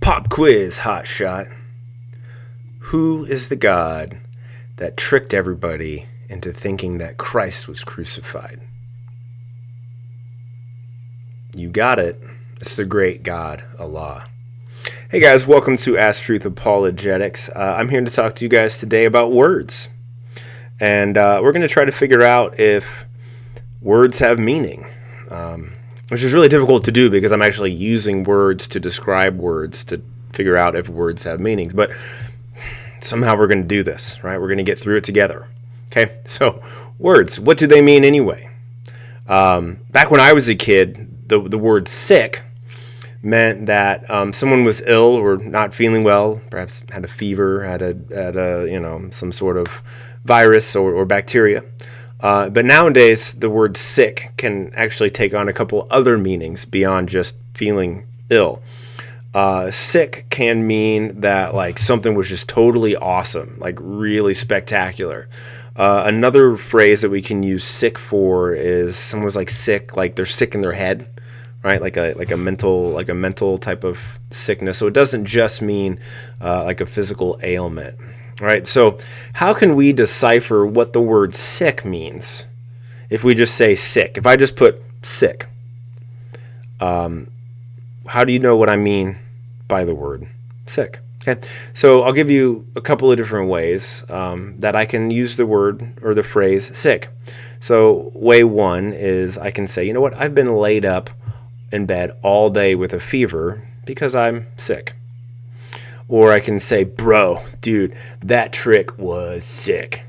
Pop quiz, hot shot. Who is the God that tricked everybody into thinking that Christ was crucified? You got it. It's the great God, Allah. Hey guys, welcome to Ask Truth Apologetics. I'm here to talk to you guys today about words. And we're going to try to figure out if words have meaning. Which is really difficult to do because I'm actually using words to describe words to figure out if words have meanings. But somehow we're going to do this, right? We're going to get through it together. Okay, so words, what do they mean anyway? Back when I was a kid, the word sick meant that someone was ill or not feeling well, perhaps had a fever, had a some sort of virus or bacteria. But nowadays, the word sick can actually take on a couple other meanings beyond just feeling ill. Sick can mean that like something was just totally awesome, like really spectacular. Another phrase that we can use sick for is someone's like sick, like they're sick in their head, right? Like a mental type of sickness. So it doesn't just mean like a physical ailment. Right, so how can we decipher what the word sick means if we just say sick? If I just put sick, how do you know what I mean by the word sick? Okay, so I'll give you a couple of different ways that I can use the word or the phrase sick. So way one is I can say, you know what, I've been laid up in bed all day with a fever because I'm sick. Or I can say, bro, dude, that trick was sick.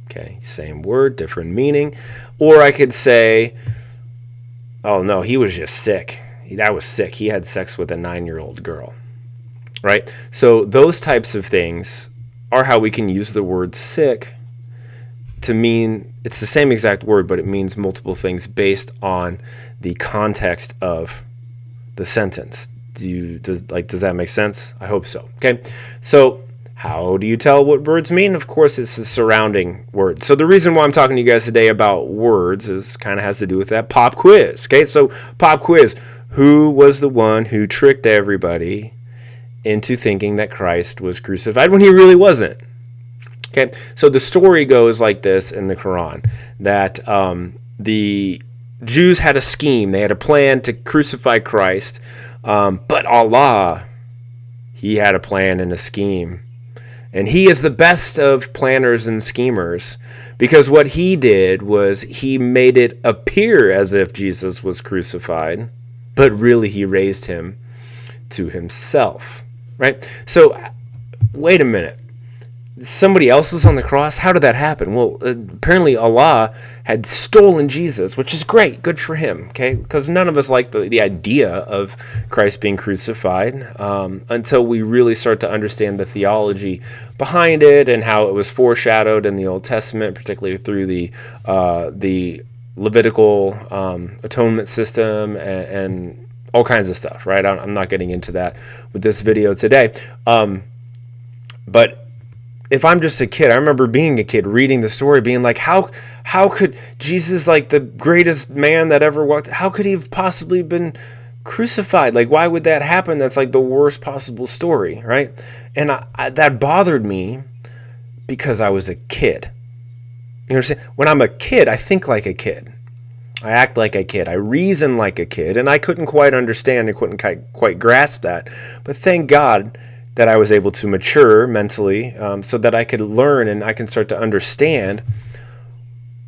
Okay, same word, different meaning. Or I could say, oh no, he was just sick. That was sick. He had sex with a 9-year-old girl. Right? So those types of things are how we can use the word sick to mean, it's the same exact word, but it means multiple things based on the context of the sentence. Does that make sense? I hope so. Okay, so how do you tell what words mean? Of course, it's the surrounding words. So the reason why I'm talking to you guys today about words is kind of has to do with that pop quiz. Okay, so pop quiz. Who was the one who tricked everybody into thinking that Christ was crucified when he really wasn't? Okay, so the story goes like this in the Quran, that the Jews had a scheme. They had a plan to crucify Christ. But Allah, he had a plan and a scheme. And he is the best of planners and schemers, because what he did was he made it appear as if Jesus was crucified, but really he raised him to himself, right? So wait a minute. Somebody else was on the cross? How did that happen? Well, apparently Allah had stolen Jesus, which is great. Good for him, okay? Because none of us like the idea of Christ being crucified until we really start to understand the theology behind it and how it was foreshadowed in the Old Testament, particularly through the Levitical atonement system and all kinds of stuff, right? I'm not getting into that with this video today. But if I'm just a kid, I remember being a kid reading the story, being like, how could Jesus, like the greatest man that ever walked, how could he have possibly been crucified? Like, why would that happen? That's like the worst possible story, right? And that bothered me because I was a kid. You understand? When I'm a kid, I think like a kid. I act like a kid. I reason like a kid. And I couldn't quite understand and couldn't quite grasp that. But thank God that I was able to mature mentally so that I could learn and I can start to understand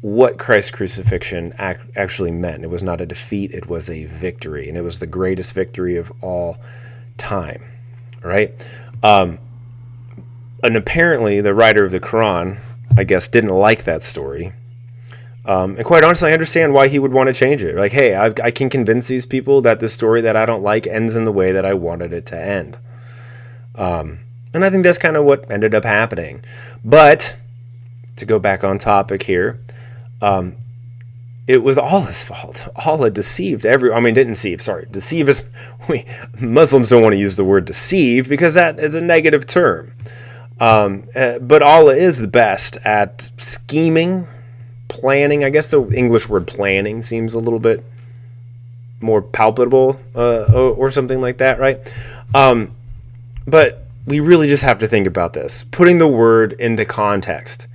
what Christ's crucifixion actually meant. It was not a defeat, it was a victory, and it was the greatest victory of all time, right? And apparently the writer of the Quran, I guess, didn't like that story. And quite honestly, I understand why he would want to change it. Like, hey, I can convince these people that the story that I don't like ends in the way that I wanted it to end. And I think that's kind of what ended up happening. But to go back on topic here, it was all his fault. Allah deceived deceive is, Muslims don't want to use the word deceive because that is a negative term. But Allah is the best at scheming, planning. I guess the English word planning seems a little bit more palpable or something like that, right? But we really just have to think about this, putting the word into context.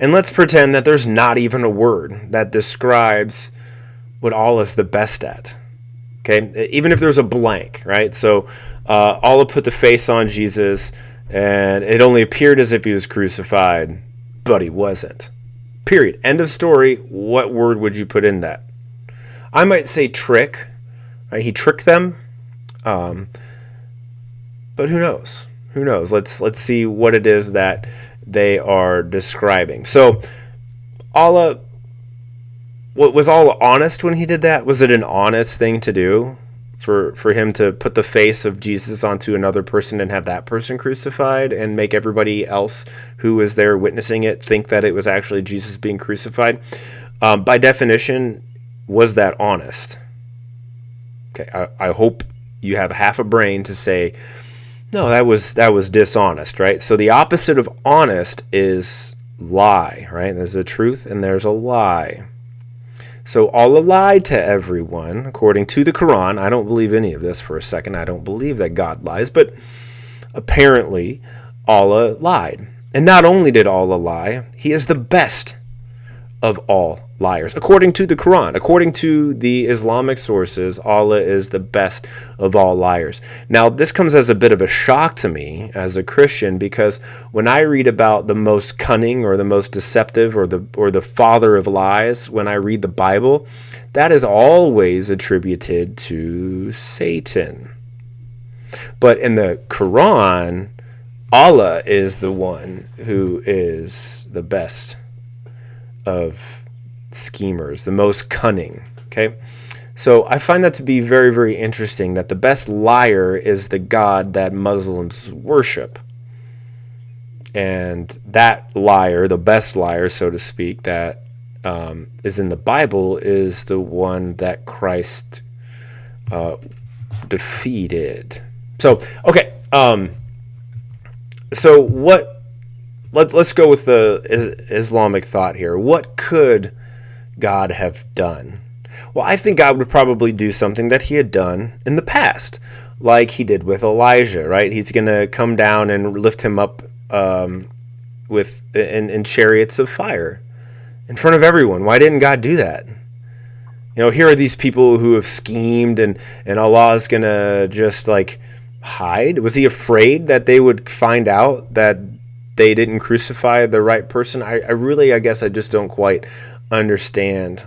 And let's pretend that there's not even a word that describes what Allah is the best at. Okay, even if there's a blank, right? So Allah put the face on Jesus, and it only appeared as if he was crucified, but he wasn't. Period. End of story. What word would you put in that? I might say trick. Right? He tricked them, but who knows? Who knows? Let's see what it is that they are describing. So Allah, was Allah honest when he did that? Was it an honest thing to do for him to put the face of Jesus onto another person and have that person crucified and make everybody else who was there witnessing it think that it was actually Jesus being crucified? By definition, was that honest? Okay, I hope you have half a brain to say, no, that was dishonest, right? So the opposite of honest is lie, right? There's a truth and there's a lie. So Allah lied to everyone, according to the Quran. I don't believe any of this for a second. I don't believe that God lies, but apparently Allah lied. And not only did Allah lie, he is the best of all liars. According to the Quran, according to the Islamic sources, Allah is the best of all liars. Now, this comes as a bit of a shock to me as a Christian, because when I read about the most cunning or the most deceptive or the father of lies, when I read the Bible, that is always attributed to Satan. But in the Quran, Allah is the one who is the best of schemers, the most cunning. Okay, so I find that to be very, very interesting, that the best liar is the God that Muslims worship, and that liar, the best liar, so to speak, that is in the Bible, is the one that Christ defeated. So okay, so what? Let's go with the Islamic thought here. What could God have done? Well, I think God would probably do something that he had done in the past, like he did with Elijah, right? He's going to come down and lift him up in chariots of fire in front of everyone. Why didn't God do that? You know, here are these people who have schemed, and Allah is going to just like hide. Was he afraid that they would find out that they didn't crucify the right person? I guess I just don't quite understand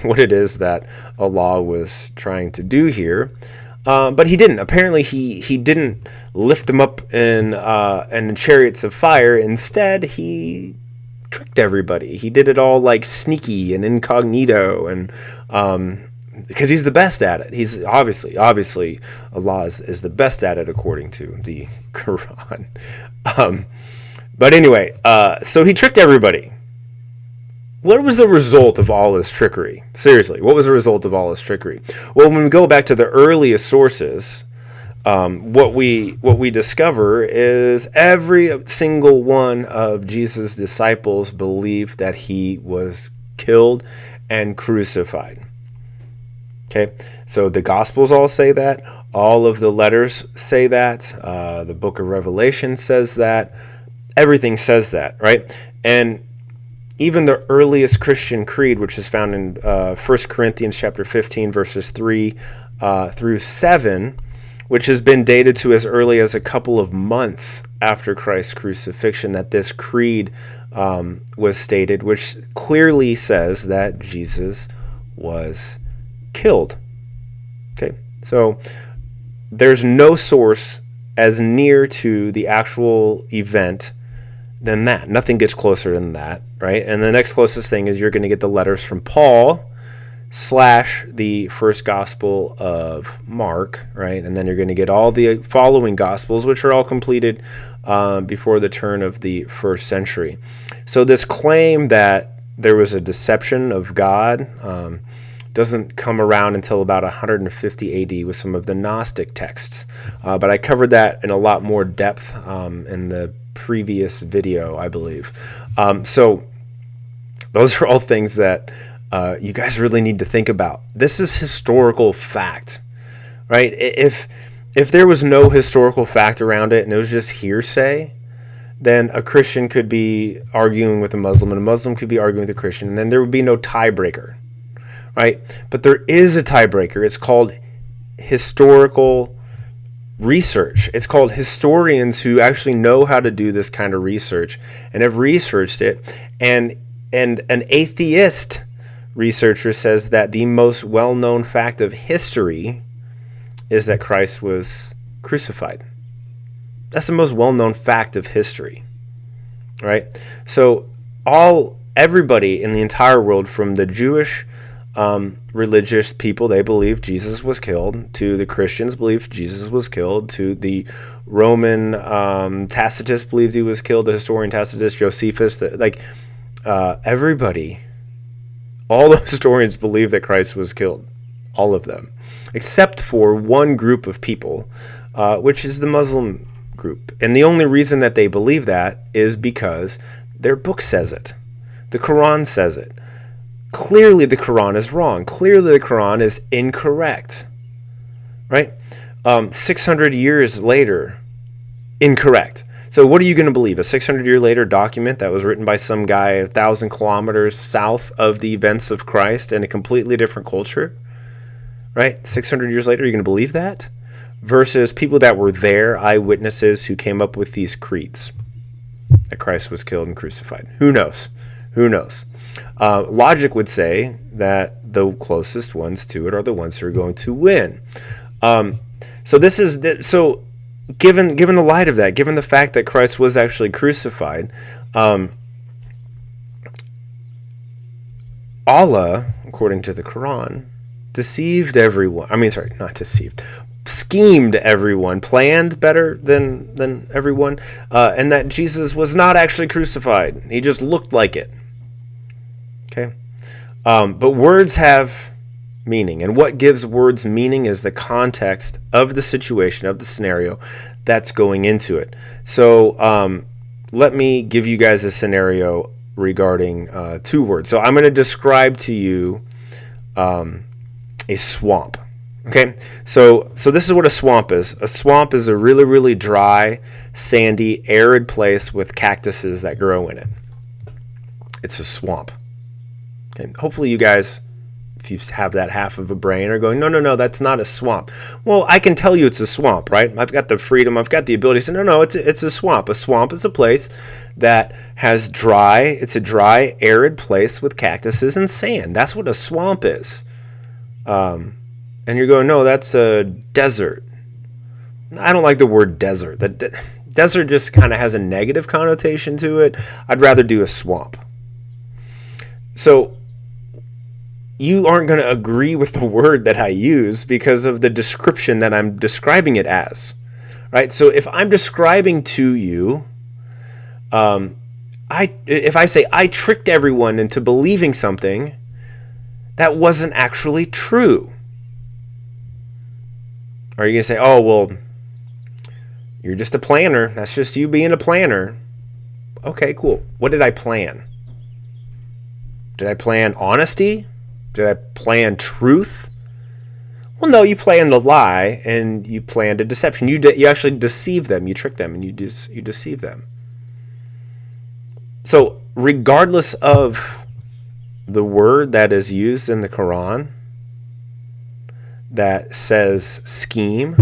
what it is that Allah was trying to do here. But he didn't. Apparently he didn't lift them up in chariots of fire. Instead, he tricked everybody. He did it all like sneaky and incognito, and because he's the best at it. He's obviously Allah is the best at it according to the Quran. But anyway, so he tricked everybody. What was the result of all his trickery? Seriously, what was the result of all his trickery? Well, when we go back to the earliest sources, what we discover is every single one of Jesus' disciples believed that he was killed and crucified. Okay, so the Gospels all say that. All of the letters say that. The book of Revelation says that. Everything says that, right? And even the earliest Christian creed, which is found in 1 Corinthians chapter 15, verses 3 through 7, which has been dated to as early as a couple of months after Christ's crucifixion, that this creed was stated, which clearly says that Jesus was killed. Okay, so there's no source as near to the actual event than that. Nothing gets closer than that, right? And the next closest thing is you're going to get the letters from Paul / the first gospel of Mark, right? And then you're going to get all the following gospels, which are all completed before the turn of the first century. So this claim that there was a deception of God doesn't come around until about 150 AD with some of the Gnostic texts. But I covered that in a lot more depth in the previous video, I believe. So those are all things that you guys really need to think about. This is historical fact, right? If if there was no historical fact around it and it was just hearsay, then a Christian could be arguing with a Muslim and a Muslim could be arguing with a Christian, and then there would be no tiebreaker, right? But there is a tiebreaker. It's called historical research. It's called historians who actually know how to do this kind of research and have researched it. And an atheist researcher says that the most well-known fact of history is that Christ was crucified. That's the most well-known fact of history, right? So everybody in the entire world, from the Jewish religious people, they believe Jesus was killed, to the Christians believe Jesus was killed, to the Roman Tacitus believed he was killed, the historian Tacitus, Josephus, everybody, all the historians believe that Christ was killed, all of them, except for one group of people, which is the Muslim group. And the only reason that they believe that is because their book says it. The Quran says it. Clearly the Quran is wrong. Clearly the Quran is incorrect. Right? 600 years later, incorrect. So what are you going to believe? A 600-year later document that was written by some guy 1,000 kilometers south of the events of Christ in a completely different culture? Right? 600 years later, you're going to believe that? Versus people that were there, eyewitnesses who came up with these creeds that Christ was killed and crucified. Who knows? Who knows? Logic would say that the closest ones to it are the ones who are going to win. So given the light of that, given the fact that Christ was actually crucified, Allah, according to the Quran, deceived everyone. Not deceived. Schemed everyone, planned better than everyone, and that Jesus was not actually crucified. He just looked like it. Okay? But words have meaning, and what gives words meaning is the context of the situation, of the scenario that's going into it. So let me give you guys a scenario regarding two words. So I'm going to describe to you a swamp. Okay, so this is what a swamp is. A swamp is a really, really dry, sandy, arid place with cactuses that grow in it. It's a swamp. Okay, hopefully you guys, if you have that half of a brain, are going, no, that's not a swamp. Well, I can tell you it's a swamp, right? I've got the freedom, I've got the ability to say, no, it's a swamp. A swamp is a place that has it's a dry, arid place with cactuses and sand. That's what a swamp is. And you're going, no, that's a desert. I don't like the word desert. The desert just kind of has a negative connotation to it. I'd rather do a swamp. So you aren't going to agree with the word that I use because of the description that I'm describing it as. Right? So if I'm describing to you, if I say I tricked everyone into believing something that wasn't actually true, are you going to say, oh, well, you're just a planner. That's just you being a planner. Okay, cool. What did I plan? Did I plan honesty? Did I plan truth? Well, no, you planned a lie and you planned a deception. You actually deceive them. You trick them and you deceive them. So regardless of the word that is used in the Quran that says scheme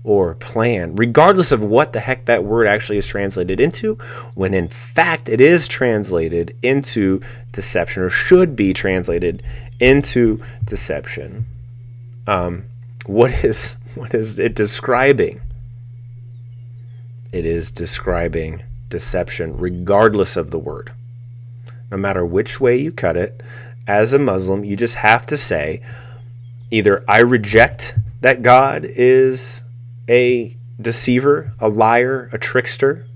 or plan, regardless of what the heck that word actually is translated into, when in fact it is translated into deception, or should be translated into deception, what is it describing? It is describing deception regardless of the word. No matter which way you cut it, as a Muslim, you just have to say, either I reject that God is a deceiver, a liar, a trickster.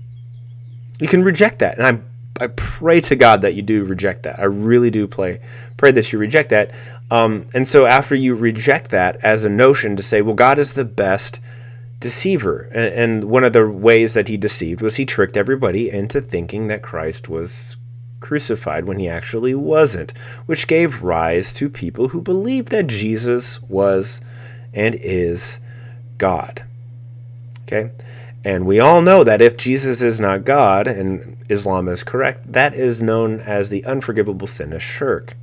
You can reject that. And I pray to God that you do reject that. I really do pray that you reject that. And so after you reject that as a notion, to say, well, God is the best deceiver. And one of the ways that he deceived was he tricked everybody into thinking that Christ was crucified when he actually wasn't, which gave rise to people who believed that Jesus was and is God. Okay? And we all know that if Jesus is not God and Islam is correct, that is known as the unforgivable sin of shirk,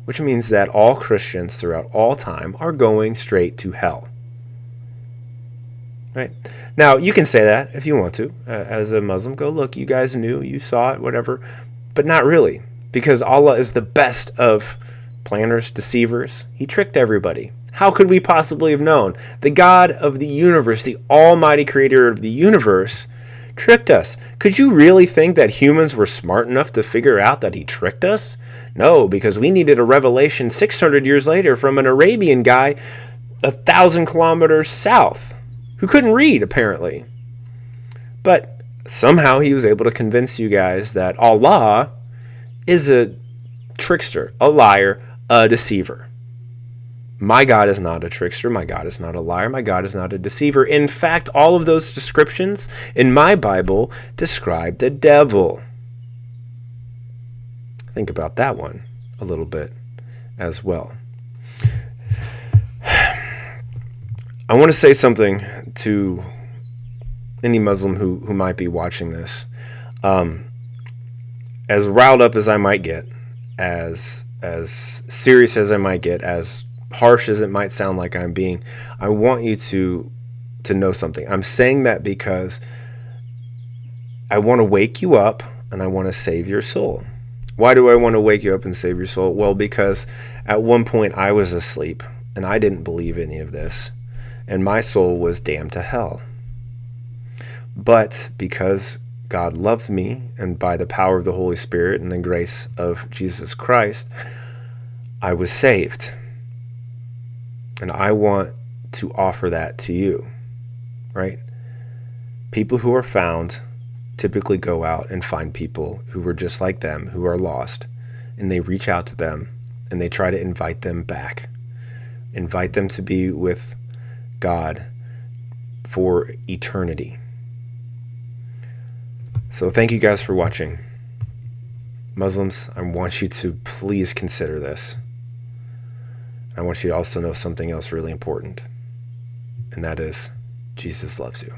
which means that all Christians throughout all time are going straight to hell. Right? Now, you can say that if you want to, as a Muslim. Go, look, you guys knew, you saw it, whatever. But not really, because Allah is the best of planners, deceivers. He tricked everybody. How could we possibly have known? The God of the universe, the almighty creator of the universe, tricked us. Could you really think that humans were smart enough to figure out that he tricked us? No, because we needed a revelation 600 years later from an Arabian guy 1,000 kilometers south who couldn't read, apparently. But somehow he was able to convince you guys that Allah is a trickster, a liar, a deceiver. My God is not a trickster. My God is not a liar. My God is not a deceiver. In fact, all of those descriptions in my Bible describe the devil. Think about that one a little bit as well. I want to say something to any Muslim who might be watching this. As riled up as I might get, as serious as I might get, as harsh as it might sound like I'm being, I want you to know something. I'm saying that because I want to wake you up and I want to save your soul. Why do I want to wake you up and save your soul? Well, because at one point I was asleep and I didn't believe any of this, and my soul was damned to hell. But because God loved me, and by the power of the Holy Spirit and the grace of Jesus Christ, I was saved. And I want to offer that to you, right? People who are found typically go out and find people who are just like them, who are lost, and they reach out to them and they try to invite them back, invite them to be with God for eternity. So thank you guys for watching. Muslims, I want you to please consider this. I want you to also know something else really important, and that is Jesus loves you.